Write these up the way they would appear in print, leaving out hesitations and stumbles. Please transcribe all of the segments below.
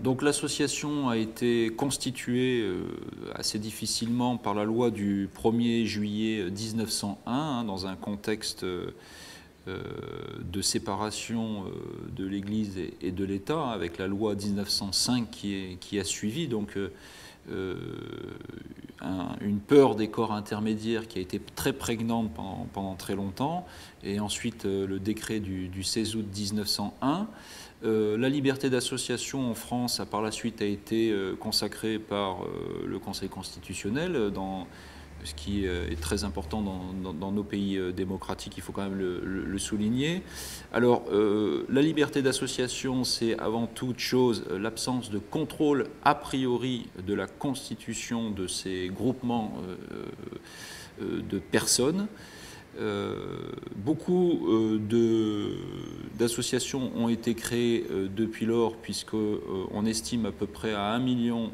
Donc l'association a été constituée assez difficilement par la loi du 1er juillet 1901, hein, dans un contexte de séparation de l'Église et de l'État, hein, avec la loi 1905 qui a suivi. Donc une peur des corps intermédiaires qui a été très prégnante pendant très longtemps, et ensuite le décret du 16 août 1901. La liberté d'association en France a par la suite été consacrée par le Conseil constitutionnel, ce qui est très important dans nos pays démocratiques, il faut quand même le souligner. Alors, la liberté d'association, c'est avant toute chose l'absence de contrôle a priori de la constitution de ces groupements de personnes. Beaucoup d'associations ont été créées depuis lors, puisqu'on estime à peu près à 1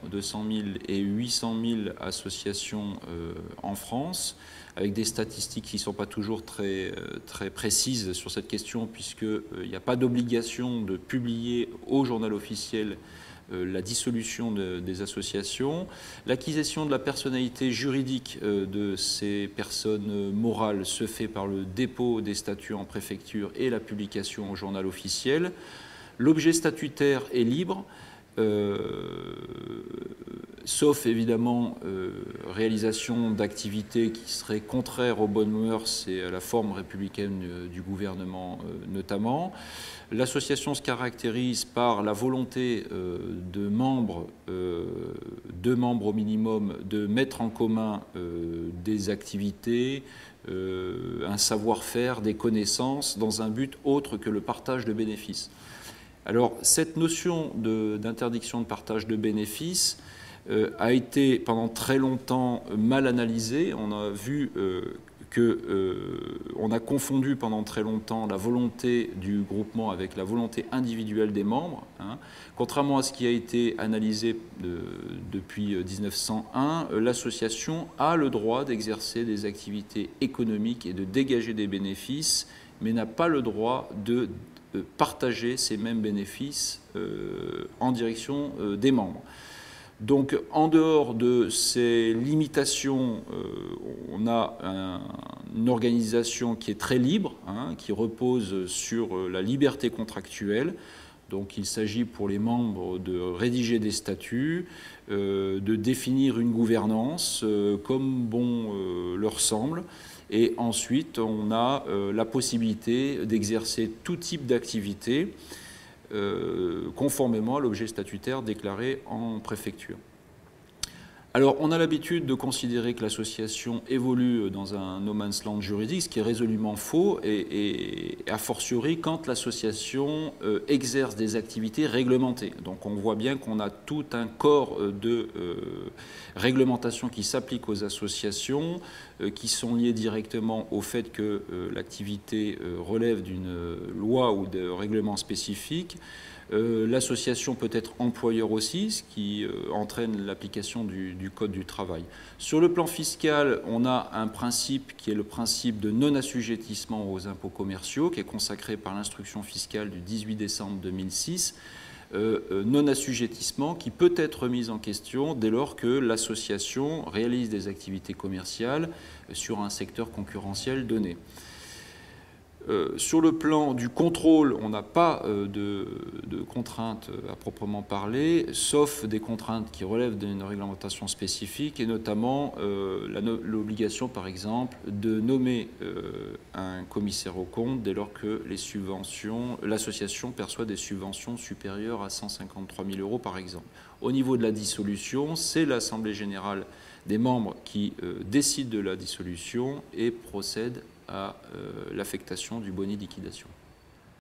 200 000 et 800 000 associations en France, avec des statistiques qui ne sont pas toujours très précises sur cette question, puisqu'il n'y a pas d'obligation de publier au journal officiel la dissolution des associations. L'acquisition de la personnalité juridique de ces personnes morales se fait par le dépôt des statuts en préfecture et la publication au journal officiel. L'objet statutaire est libre, sauf évidemment réalisation d'activités qui seraient contraires aux bonnes mœurs et à la forme républicaine du gouvernement notamment. L'association se caractérise par la volonté de membres, deux membres au minimum, de mettre en commun des activités, un savoir-faire, des connaissances, dans un but autre que le partage de bénéfices. Alors, cette notion d'interdiction de partage de bénéfices a été pendant très longtemps mal analysée. On a vu on a confondu pendant très longtemps la volonté du groupement avec la volonté individuelle des membres, hein. Contrairement à ce qui a été analysé depuis 1901, l'association a le droit d'exercer des activités économiques et de dégager des bénéfices, mais n'a pas le droit de partager ces mêmes bénéfices en direction des membres. Donc, en dehors de ces limitations, on a une organisation qui est très libre, hein, qui repose sur la liberté contractuelle. Donc, il s'agit pour les membres de rédiger des statuts, de définir une gouvernance comme bon leur semble. Et ensuite, on a la possibilité d'exercer tout type d'activité conformément à l'objet statutaire déclaré en préfecture. Alors, on a l'habitude de considérer que l'association évolue dans un no man's land juridique, ce qui est résolument faux, et a fortiori quand l'association exerce des activités réglementées. Donc, on voit bien qu'on a tout un corps de réglementation qui s'applique aux associations, qui sont liées directement au fait que l'activité relève d'une loi ou de règlement spécifique. L'association peut être employeur aussi, ce qui entraîne l'application du Code du travail. Sur le plan fiscal, on a un principe qui est le principe de non-assujettissement aux impôts commerciaux, qui est consacré par l'instruction fiscale du 18 décembre 2006, non-assujettissement qui peut être remise en question dès lors que l'association réalise des activités commerciales sur un secteur concurrentiel donné. Sur le plan du contrôle, on n'a pas de contraintes à proprement parler, sauf des contraintes qui relèvent d'une réglementation spécifique, et notamment l'obligation, par exemple, de nommer un commissaire aux comptes dès lors que l'association perçoit des subventions supérieures à 153 000 €, par exemple. Au niveau de la dissolution, c'est l'Assemblée générale des membres qui décide de la dissolution et procède à l'affectation du boni liquidation.